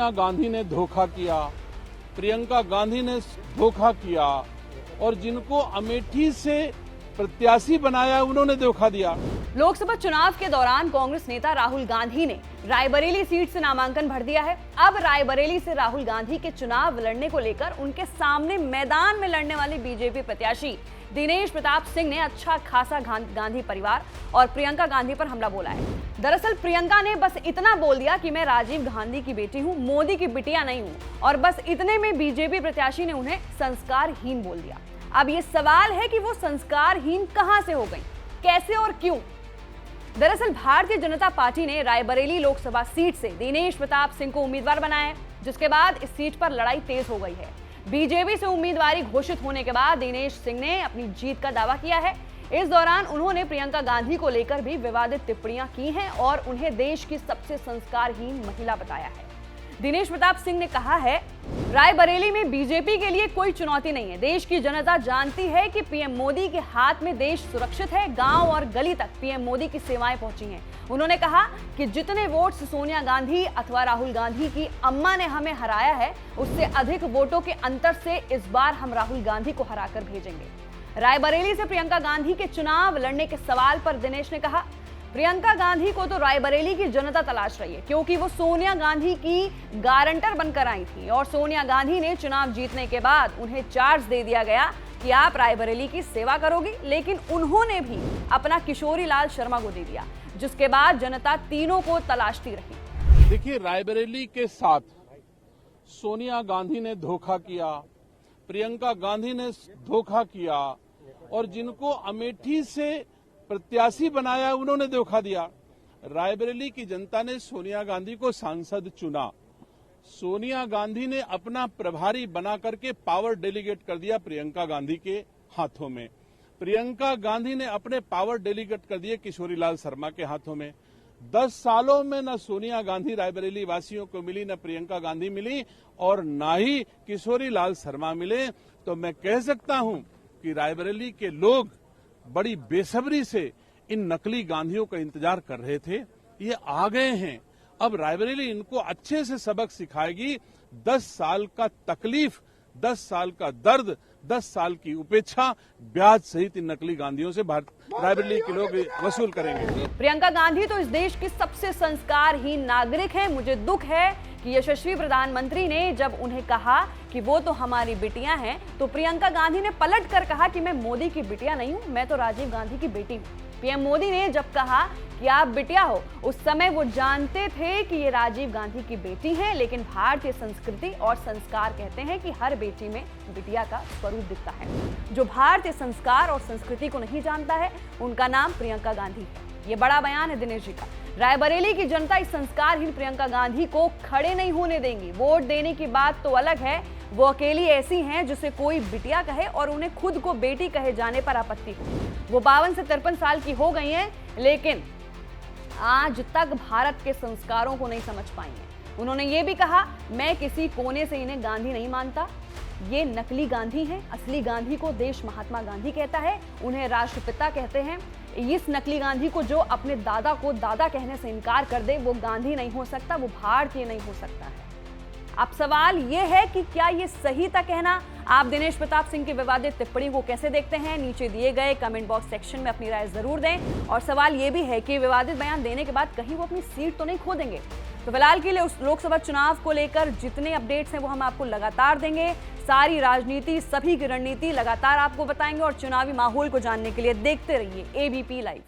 सोनिया गांधी ने धोखा किया, प्रियंका गांधी ने धोखा किया और जिनको अमेठी से प्रत्याशी बनाया उन्होंने धोखा दिया। लोकसभा चुनाव के दौरान कांग्रेस नेता राहुल गांधी ने रायबरेली सीट से नामांकन भर दिया है। अब रायबरेली से राहुल गांधी के चुनाव लड़ने को लेकर उनके सामने मैदान में लड़ने वाले बीजेपी प्रत्याशी दिनेश प्रताप सिंह ने अच्छा खासा गांधी परिवार और प्रियंका गांधी पर हमला बोला है। दरअसल प्रियंका ने बस इतना बोल दिया कि मैं राजीव गांधी की बेटी हूं, मोदी की बिटिया नहीं हूं, और बस इतने में बीजेपी प्रत्याशी ने उन्हें संस्कारहीन बोल दिया। अब ये सवाल है कि वो संस्कारहीन कहां से हो गई, कैसे और क्यों। दरअसल भारतीय जनता पार्टी ने रायबरेली लोकसभा सीट से दिनेश प्रताप सिंह को उम्मीदवार बनाया है, जिसके बाद इस सीट पर लड़ाई तेज हो गई है। बीजेपी से उम्मीदवारी घोषित होने के बाद दिनेश सिंह ने अपनी जीत का दावा किया है। इस दौरान उन्होंने प्रियंका गांधी को लेकर भी विवादित टिप्पणियां की हैं और उन्हें देश की सबसे संस्कारहीन महिला बताया है। दिनेश प्रताप सिंह ने कहा है, रायबरेली में बीजेपी के लिए कोई चुनौती नहीं है। देश की जनता जानती है कि पीएम मोदी के हाथ में देश सुरक्षित है। गांव और गली तक पीएम मोदी की सेवाएं पहुंची हैं। उन्होंने कहा कि जितने वोट्स सोनिया गांधी अथवा राहुल गांधी की अम्मा ने हमें हराया है, उससे अधिक वोटों के अंतर से इस बार हम राहुल गांधी को हराकर भेजेंगे। रायबरेली से प्रियंका गांधी के चुनाव लड़ने के सवाल पर दिनेश ने कहा, प्रियंका गांधी को तो रायबरेली की जनता तलाश रही है, क्योंकि वो सोनिया गांधी की गारंटर बनकर आई थी और सोनिया गांधी ने चुनाव जीतने के बाद उन्हें चार्ज दे दिया गया कि आप रायबरेली की सेवा करोगी, लेकिन उन्होंने भी अपना किशोरी लाल शर्मा को दे दिया, जिसके बाद जनता तीनों को तलाशती रही। देखिए, रायबरेली के साथ सोनिया गांधी ने धोखा किया, प्रियंका गांधी ने धोखा किया और जिनको अमेठी से प्रत्याशी बनाया उन्होंने धोखा दिया। रायबरेली की जनता ने सोनिया गांधी को सांसद चुना। सोनिया गांधी ने अपना प्रभारी बना करके पावर डेलीगेट कर दिया प्रियंका गांधी के हाथों में। प्रियंका गांधी ने अपने पावर डेलीगेट कर दिए किशोरी लाल शर्मा के हाथों में। 10 सालों में न सोनिया गांधी रायबरेली वासियों को मिली, न प्रियंका गांधी मिली और न ही किशोरी लाल शर्मा मिले। तो मैं कह सकता हूं कि रायबरेली के लोग बड़ी बेसब्री से इन नकली गांधियों का इंतजार कर रहे थे। ये आ गए हैं। अब रायबरेली इनको अच्छे से सबक सिखाएगी। 10 साल का तकलीफ, 10 साल का दर्द, 10 साल की उपेक्षा ब्याज सहित इन नकली गांधियों से रायबरेली के लोग वसूल करेंगे। प्रियंका गांधी तो इस देश की सबसे संस्कारहीन नागरिक है। मुझे दुख है कि यशस्वी प्रधानमंत्री ने जब उन्हें कहा कि वो तो हमारी बिटियां हैं, तो प्रियंका गांधी ने पलट कर कहा कि मैं मोदी की बिटिया नहीं हूं, मैं तो राजीव गांधी की बेटी हूं। पीएम मोदी ने जब कहा कि आप बिटिया हो, उस समय वो जानते थे कि ये राजीव गांधी की बेटी हैं, लेकिन भारतीय संस्कृति और संस्कार कहते हैं कि हर बेटी में बिटिया का स्वरूप दिखता है। जो भारतीय संस्कार और संस्कृति को नहीं जानता है, उनका नाम प्रियंका गांधी है। ये बड़ा बयान है दिनेश जी का। रायबरेली की जनता इस संस्कारहीन प्रियंका गांधी को खड़े नहीं होने देंगी। वोट देने की बात तो अलग है, वो अकेली ऐसी हैं जिसे कोई बिटिया कहे और उन्हें खुद को बेटी कहे जाने पर आपत्ति हो। वो 52 से 53 साल की हो गई हैं, लेकिन आज तक भारत के संस्कारों को नहीं समझ पाई हैं। उन्होंने ये भी कहा, मैं किसी कोने से इन्हें गांधी नहीं मानता, ये नकली गांधी हैं। असली गांधी को देश महात्मा गांधी कहता है, उन्हें राष्ट्रपिता कहते हैं। इस नकली गांधी को जो अपने दादा को दादा कहने से इनकार कर दे, वो गांधी नहीं हो सकता, वो भारतीय नहीं हो सकता है। अब सवाल ये है कि क्या ये सही था कहना? आप दिनेश प्रताप सिंह की विवादित टिप्पणी को कैसे देखते हैं? नीचे दिए गए कमेंट बॉक्स सेक्शन में अपनी राय जरूर दें। और सवाल ये भी है कि विवादित बयान देने के बाद कहीं वो अपनी सीट तो नहीं खो देंगे? तो फिलहाल के लिए उस लोकसभा चुनाव को लेकर जितने अपडेट्स हैं वो हम आपको लगातार देंगे। सारी राजनीति, सभी की रणनीति लगातार आपको बताएंगे और चुनावी माहौल को जानने के लिए देखते रहिए एबीपी लाइव।